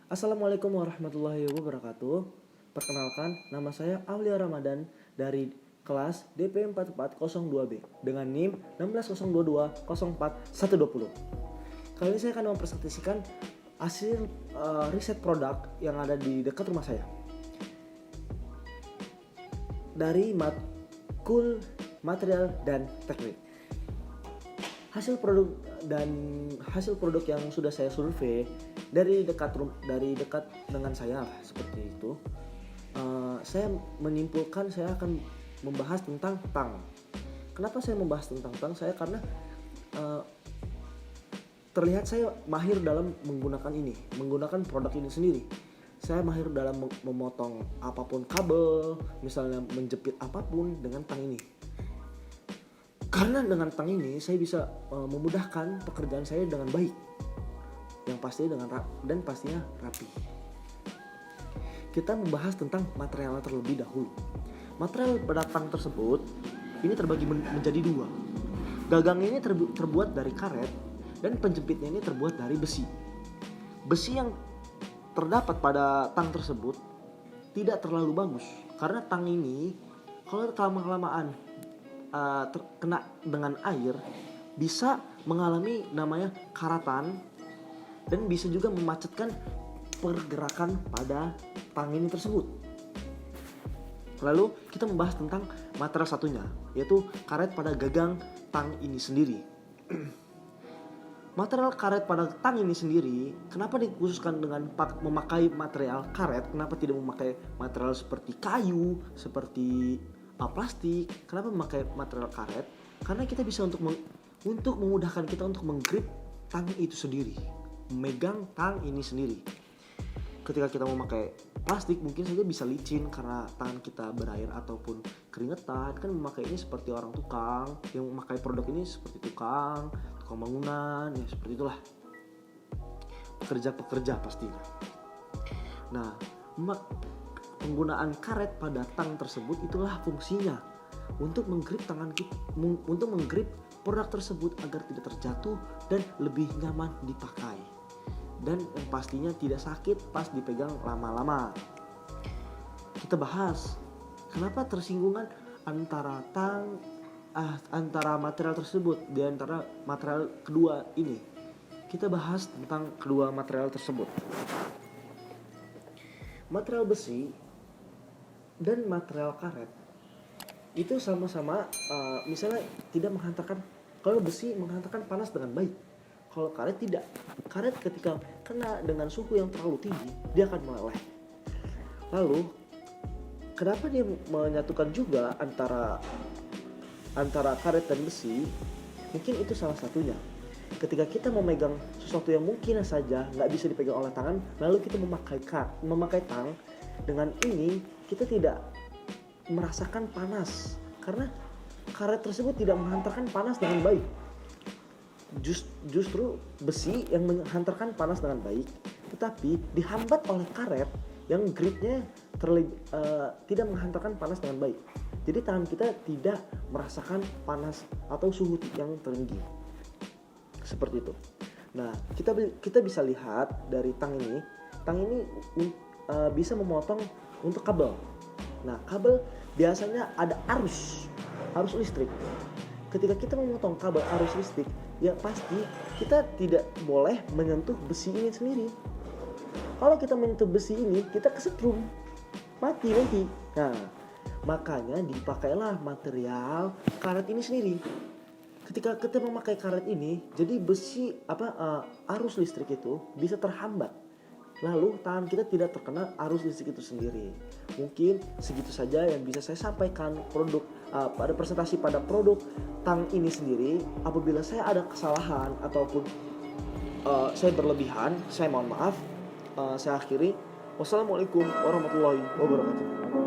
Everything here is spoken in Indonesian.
Assalamualaikum warahmatullahi wabarakatuh. Perkenalkan, nama saya Aulia Ramadan dari kelas DP 4402B dengan NIM 16022041120. Kali ini saya akan mempresentasikan hasil riset produk yang ada di dekat rumah saya dari matkul material dan teknik. Hasil produk yang sudah saya survei dari dekat dengan saya seperti itu. Saya menyimpulkan saya akan membahas tentang tang. Kenapa saya membahas tentang tang? Karena terlihat saya mahir dalam menggunakan produk ini sendiri. Saya mahir dalam memotong apapun kabel, misalnya menjepit apapun dengan tang ini. Karena dengan tang ini saya bisa memudahkan pekerjaan saya dengan baik, yang pasti pastinya rapi. Kita membahas tentang material terlebih dahulu. Material pada tang tersebut ini terbagi menjadi dua. Gagang ini terbuat dari karet dan penjepitnya ini terbuat dari besi. Besi yang terdapat pada tang tersebut tidak terlalu bagus karena tang ini kalau kelamaan terkena dengan air bisa mengalami namanya karatan dan bisa juga memacetkan pergerakan pada tang ini tersebut. Lalu kita membahas tentang material satunya, yaitu karet pada gagang tang ini sendiri. Material karet pada tang ini sendiri, kenapa dikhususkan dengan memakai material karet? Kenapa tidak memakai material seperti kayu, seperti plastik? Kenapa memakai material karet? Karena kita bisa untuk memudahkan kita untuk menggrip tang itu sendiri, memegang tang ini sendiri. Ketika kita memakai plastik mungkin saja bisa licin karena tangan kita berair ataupun keringetan. Kan memakai ini seperti orang tukang, yang memakai produk ini seperti tukang bangunan, ya seperti itulah. Pekerja pastinya. Nah, penggunaan karet pada tang tersebut itulah fungsinya untuk menggrip untuk menggrip produk tersebut agar tidak terjatuh dan lebih nyaman dipakai. Dan yang pastinya tidak sakit pas dipegang lama-lama. Kita bahas kenapa tersinggungan antara material tersebut di antara material kedua ini. Kita bahas tentang kedua material tersebut. Material besi dan material karet itu sama-sama misalnya tidak menghantarkan. Kalau besi menghantarkan panas dengan baik, kalau karet tidak. Karet ketika kena dengan suhu yang terlalu tinggi, dia akan meleleh. Lalu, kenapa dia menyatukan juga antara karet dan besi? Mungkin itu salah satunya. Ketika kita memegang sesuatu yang mungkin saja nggak bisa dipegang oleh tangan, lalu kita memakai tang, dengan ini kita tidak merasakan panas karena karet tersebut tidak menghantarkan panas dengan baik. Justru besi yang menghantarkan panas dengan baik, tetapi dihambat oleh karet yang gripnya tidak menghantarkan panas dengan baik. Jadi tangan kita tidak merasakan panas atau suhu yang tinggi. Seperti itu. Nah, kita bisa lihat dari tang ini bisa memotong untuk kabel. Nah, kabel biasanya ada arus listrik. Ketika kita memotong kabel arus listrik, ya pasti kita tidak boleh menyentuh besi ini sendiri. Kalau kita menyentuh besi ini, kita kesetrum, mati nanti. Nah, makanya dipakailah material karet ini sendiri. Ketika kita memakai karet ini, jadi arus listrik itu bisa terhambat. Lalu tangan kita tidak terkena arus listrik itu sendiri. Mungkin segitu saja yang bisa saya sampaikan pada presentasi pada produk tang ini sendiri. Apabila saya ada kesalahan ataupun saya berlebihan, saya mohon maaf. Saya akhiri. Wassalamualaikum warahmatullahi wabarakatuh.